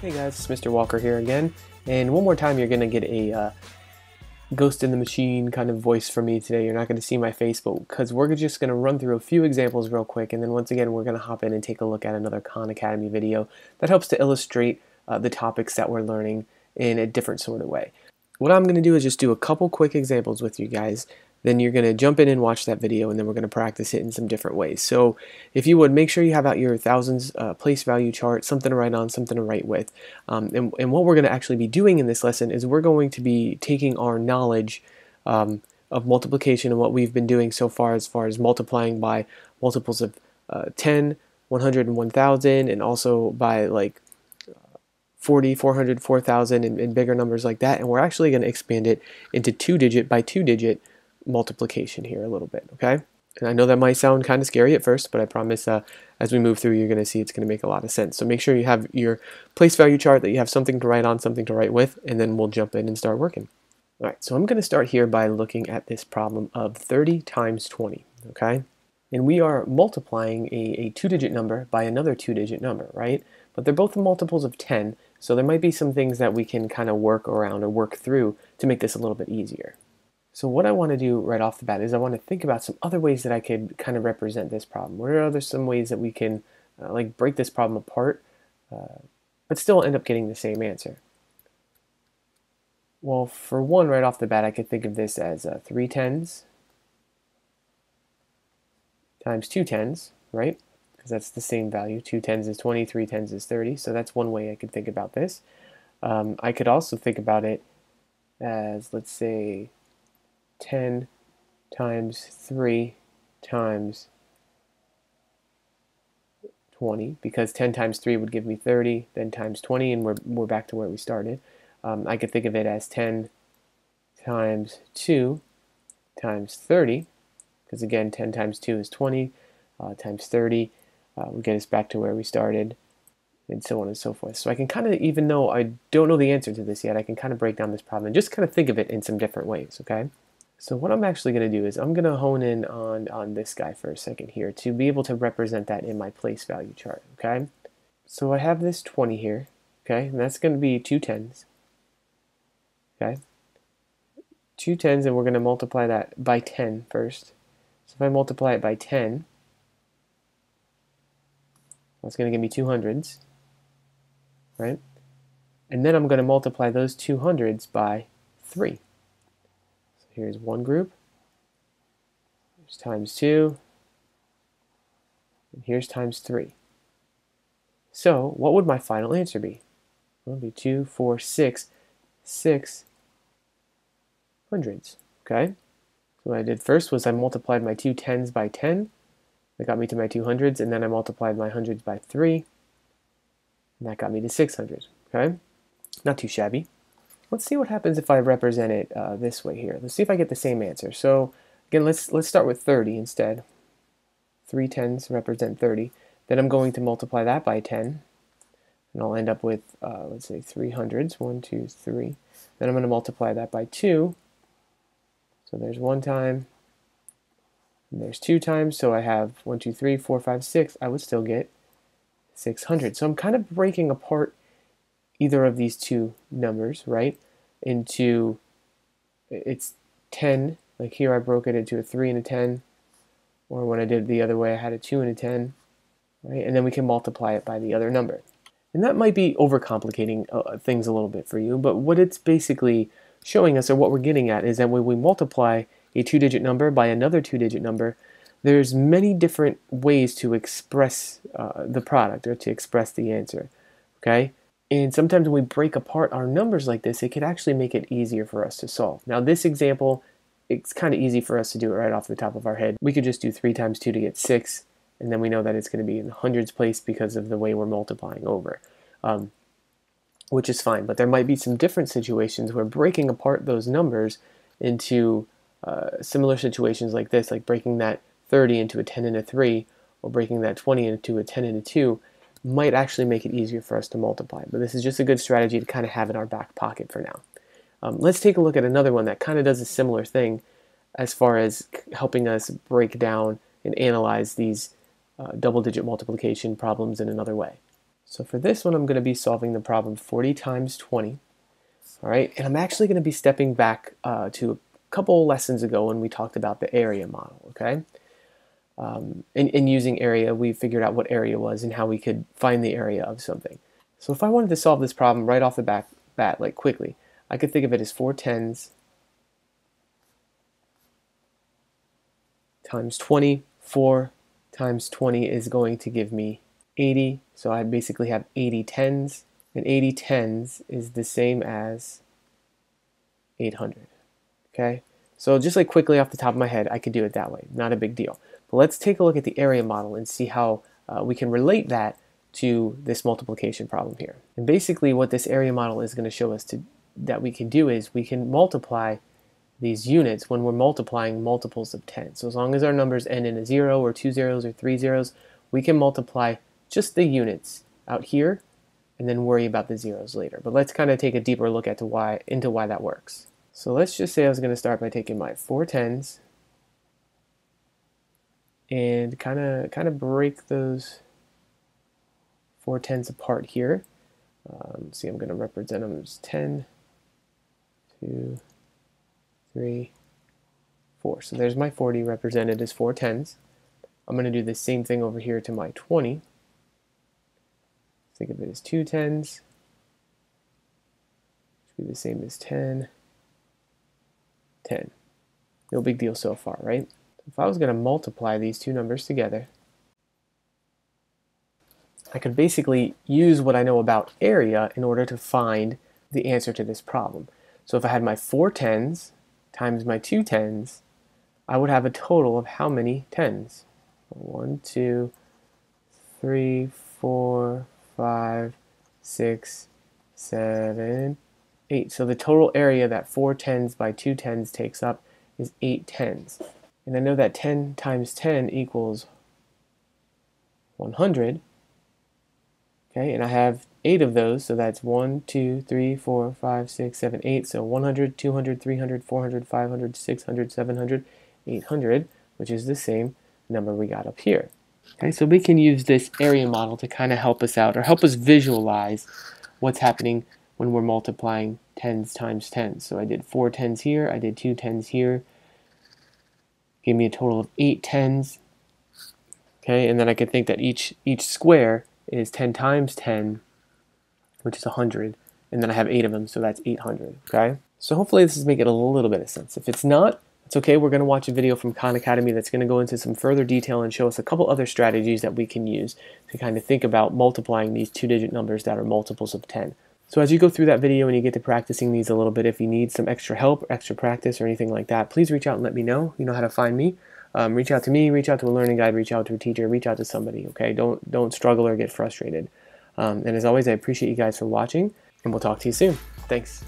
Hey guys, it's Mr. Walker here again, and one more time you're going to get a Ghost in the Machine kind of voice from me today. You're not going to see my face, but because we're just going to run through a few examples real quick, and then once again we're going to hop in and take a look at another Khan Academy video that helps to illustrate the topics that we're learning in a different sort of way. What I'm going to do is just do a couple quick examples with you guys. Then you're going to jump in and watch that video, and then we're going to practice it in some different ways. So if you would, make sure you have out your thousands place value chart, something to write on, something to write with. And what we're going to actually be doing in this lesson is we're going to be taking our knowledge of multiplication and what we've been doing so far as multiplying by multiples of 10, 100, and 1,000, and also by like 40, 400, 4,000, and bigger numbers like that. And we're actually going to expand it into two-digit by two-digit multiplication here a little bit, okay? And I know that might sound kind of scary at first, but I promise as we move through, you're going to see it's going to make a lot of sense. So make sure you have your place value chart, that you have something to write on, something to write with, and then we'll jump in and start working. All right, so I'm going to start here by looking at this problem of 30 times 20, okay? And we are multiplying a two-digit number by another two-digit number, right? But they're both multiples of 10, so there might be some things that we can kind of work around or work through to make this a little bit easier. So what I want to do right off the bat is I want to think about some other ways that I could kind of represent this problem. What are some ways that we can like break this problem apart, but still end up getting the same answer? Well, for one, right off the bat, I could think of this as 3 tens times 2 tens, right? Because that's the same value. 2 tens is 20, 3 tens is 30. So that's one way I could think about this. I could also think about it as, let's say, 10 times 3 times 20, because 10 times 3 would give me 30, then times 20, and we're back to where we started. I could think of it as 10 times 2 times 30, because again, 10 times 2 is 20, times 30 will get us back to where we started, and so on and so forth. So I can kind of, even though I don't know the answer to this yet, I can kind of break down this problem and just kind of think of it in some different ways, okay? So what I'm actually going to do is I'm going to hone in on this guy for a second here to be able to represent that in my place value chart, okay? So I have this 20 here, okay, and that's going to be 2 tens, okay? 2 tens, and we're going to multiply that by 10 first. So if I multiply it by 10, that's going to give me 200s, right? And then I'm going to multiply those 200s by 3. Here's one group, here's times 2, and here's times 3. So what would my final answer be? Well, it would be 2, 4, 6, 6 hundreds, okay? So what I did first was I multiplied my 2 tens by 10. That got me to my 200s, and then I multiplied my hundreds by 3, and that got me to 600, okay? Not too shabby. Let's see what happens if I represent it this way here. Let's see if I get the same answer. So again, let's start with 30 instead. 3 tens represent 30. Then I'm going to multiply that by 10, and I'll end up with, let's say, 300s. 1, 2, 3. Then I'm going to multiply that by 2. So there's 1 time, and there's 2 times. So I have 1, 2, 3, 4, 5, 6. I would still get 600. So I'm kind of breaking apart either of these two numbers, right, into, it's 10, like here I broke it into a 3 and a 10, or when I did it the other way I had a 2 and a 10, right, and then we can multiply it by the other number. And that might be overcomplicating things a little bit for you, but what it's basically showing us, or what we're getting at, is that when we multiply a two-digit number by another two-digit number, there's many different ways to express the product, or to express the answer, okay? And sometimes when we break apart our numbers like this, it can actually make it easier for us to solve. Now this example, it's kind of easy for us to do it right off the top of our head. We could just do 3 times 2 to get 6, and then we know that it's going to be in the hundreds place because of the way we're multiplying over, which is fine. But there might be some different situations where breaking apart those numbers into similar situations like this, like breaking that 30 into a 10 and a 3, or breaking that 20 into a 10 and a 2, might actually make it easier for us to multiply. But this is just a good strategy to kind of have in our back pocket for now. Let's take a look at another one that kind of does a similar thing as far as helping us break down and analyze these double-digit multiplication problems in another way. So for this one, I'm going to be solving the problem 40 times 20. All right, and I'm actually going to be stepping back to a couple lessons ago when we talked about the area model, okay? In using area, we figured out what area was and how we could find the area of something. So if I wanted to solve this problem right off the bat, like quickly, I could think of it as 4 tens times 20. 4 times 20 is going to give me 80, so I basically have 80 tens, and 80 tens is the same as 800. Okay, so just like quickly off the top of my head, I could do it that way, not a big deal. But let's take a look at the area model and see how we can relate that to this multiplication problem here. And basically what this area model is going to show us that we can do is we can multiply these units when we're multiplying multiples of 10. So as long as our numbers end in a 0 or 2 zeros or 3 zeros, we can multiply just the units out here and then worry about the zeros later. But let's kind of take a deeper look into why that works. So let's just say I was going to start by taking my 4 tens and kind of break those 4 tens apart here. See, I'm going to represent them as 10, 2, 3, 4. So there's my 40 represented as 4 tens. I'm going to do the same thing over here to my 20. Think of it as 2 tens. Should be the same as 10, 10. No big deal so far, right? If I was going to multiply these two numbers together, I could basically use what I know about area in order to find the answer to this problem. So if I had my 4 tens times my 2 tens, I would have a total of how many tens? 1, 2, 3, 4, 5, 6, 7, 8. So the total area that 4 tens by 2 tens takes up is 8 tens. And I know that 10 times 10 equals 100. Okay, and I have 8 of those, so that's 1, 2, 3, 4, 5, 6, 7, 8. So 100, 200, 300, 400, 500, 600, 700, 800, which is the same number we got up here. Okay, so we can use this area model to kind of help us out or help us visualize what's happening when we're multiplying tens times tens. So I did 4 tens here, I did 2 tens here, gave me a total of 8 tens. Okay, and then I could think that each square is 10 times 10, which is 100, and then I have 8 of them, so that's 800. Okay, so hopefully this is making a little bit of sense. If it's not, it's okay. We're going to watch a video from Khan Academy that's going to go into some further detail and show us a couple other strategies that we can use to kind of think about multiplying these 2-digit numbers that are multiples of 10. So as you go through that video and you get to practicing these a little bit, if you need some extra help, extra practice, or anything like that, please reach out and let me know. You know how to find me. Reach out to me, reach out to a learning guide, reach out to a teacher, reach out to somebody, okay? Don't struggle or get frustrated. And as always, I appreciate you guys for watching, and we'll talk to you soon. Thanks.